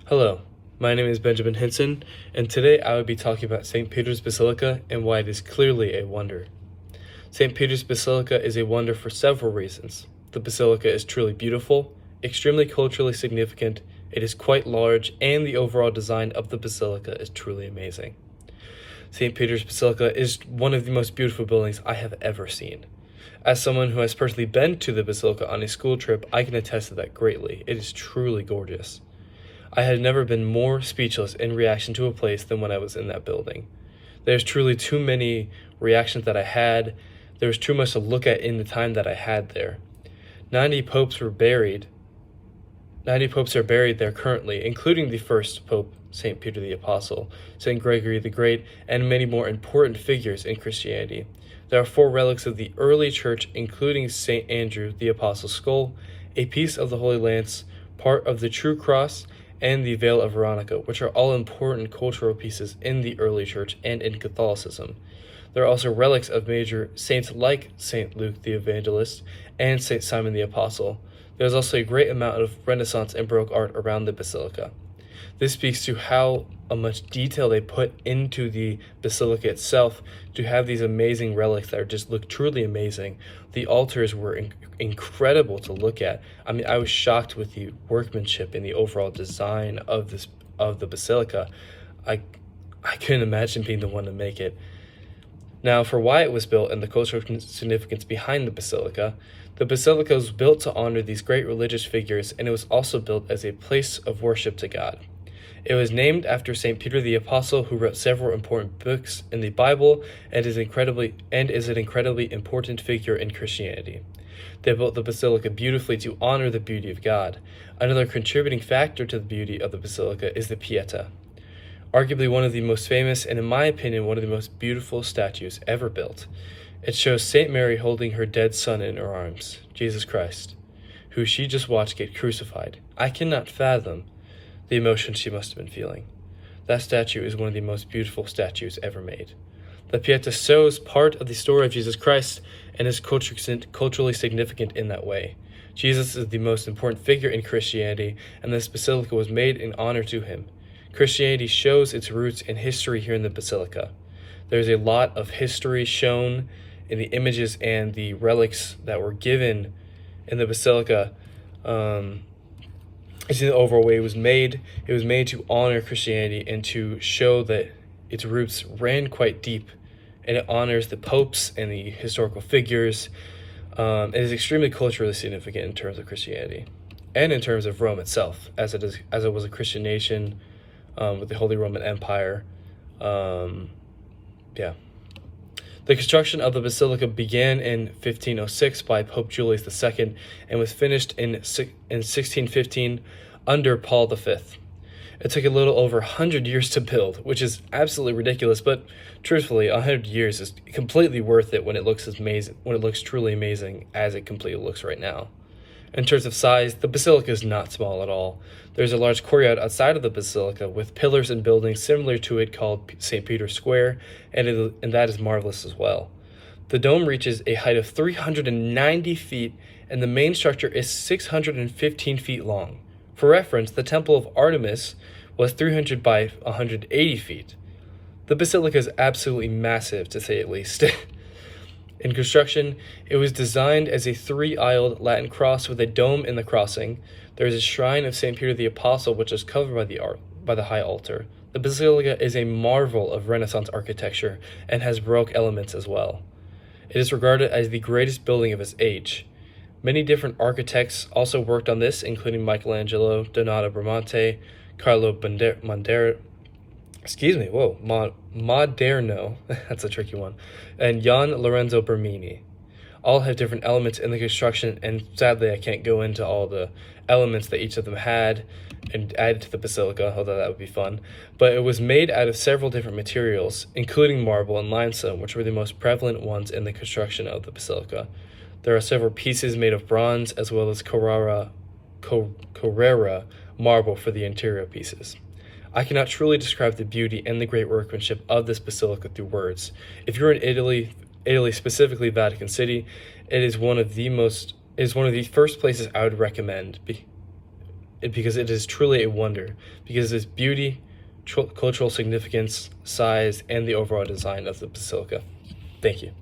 Hello, my name is Benjamin Hinson, and today I will be talking about St. Peter's Basilica and why it is clearly a wonder. St. Peter's Basilica is a wonder for several reasons. The basilica is truly beautiful, extremely culturally significant, it is quite large, and the overall design of the basilica is truly amazing. St. Peter's Basilica is one of the most beautiful buildings I have ever seen. As someone who has personally been to the basilica on a school trip, I can attest to that greatly. It is truly gorgeous. I had never been more speechless in reaction to a place than when I was in that building. There's truly too many reactions that I had. There was too much to look at in the time that I had there. 90 popes are buried there currently, including the first Pope, St. Peter the Apostle, St. Gregory the Great, and many more important figures in Christianity. There are 4 relics of the early church, including St. Andrew the Apostle's skull, a piece of the Holy Lance, part of the True Cross, and the Veil of Veronica, which are all important cultural pieces in the early church and in Catholicism. There are also relics of major saints like St. Luke the Evangelist and St. Simon the Apostle. There is also a great amount of Renaissance and Baroque art around the basilica. This speaks to how much detail they put into the basilica itself to have these amazing relics that just look truly amazing. The altars were incredible to look at. I mean, I was shocked with the workmanship and the overall design of the basilica. I couldn't imagine being the one to make it. Now, for why it was built and the cultural significance behind the basilica was built to honor these great religious figures, and it was also built as a place of worship to God. It was named after St. Peter the Apostle, who wrote several important books in the Bible and is an incredibly important figure in Christianity. They built the basilica beautifully to honor the beauty of God. Another contributing factor to the beauty of the basilica is the Pieta, arguably one of the most famous and, in my opinion, one of the most beautiful statues ever built. It shows St. Mary holding her dead son in her arms, Jesus Christ, who she just watched get crucified. I cannot fathom the emotion she must have been feeling. That statue is one of the most beautiful statues ever made. The Pieta shows part of the story of Jesus Christ and is culturally significant in that way. Jesus is the most important figure in Christianity, and this basilica was made in honor to him. Christianity shows its roots in history here in the basilica. There's a lot of history shown in the images and the relics that were given in the basilica. It's in the overall way it was made. It was made to honor Christianity and to show that its roots ran quite deep, and it honors the popes and the historical figures. It is extremely culturally significant in terms of Christianity and in terms of Rome itself, as it was a Christian nation with the Holy Roman Empire. The construction of the basilica began in 1506 by Pope Julius II and was finished in 1615 under Paul V. It took a little over 100 years to build, which is absolutely ridiculous, but truthfully, 100 years is completely worth it when it looks truly amazing as it completely looks right now. In terms of size, the basilica is not small at all. There's a large courtyard outside of the basilica with pillars and buildings similar to it called St. Peter's Square, and that is marvelous as well. The dome reaches a height of 390 feet, and the main structure is 615 feet long. For reference, the Temple of Artemis was 300 by 180 feet. The basilica is absolutely massive, to say the least. In construction, it was designed as a 3-aisled Latin cross with a dome in the crossing. There is a shrine of St. Peter the Apostle, which is covered by the high altar. The basilica is a marvel of Renaissance architecture and has Baroque elements as well. It is regarded as the greatest building of its age. Many different architects also worked on this, including Michelangelo, Donato Bramante, Carlo Maderno, that's a tricky one, and Gian Lorenzo Bernini. All have different elements in the construction, and sadly I can't go into all the elements that each of them had and added to the basilica, although that would be fun. But it was made out of several different materials, including marble and limestone, which were the most prevalent ones in the construction of the basilica. There are several pieces made of bronze, as well as Carrara marble for the interior pieces. I cannot truly describe the beauty and the great workmanship of this basilica through words. If you're in Italy, specifically Vatican City, it is one of the first places I would recommend. because it is truly a wonder, because of its beauty, cultural significance, size, and the overall design of the basilica. Thank you.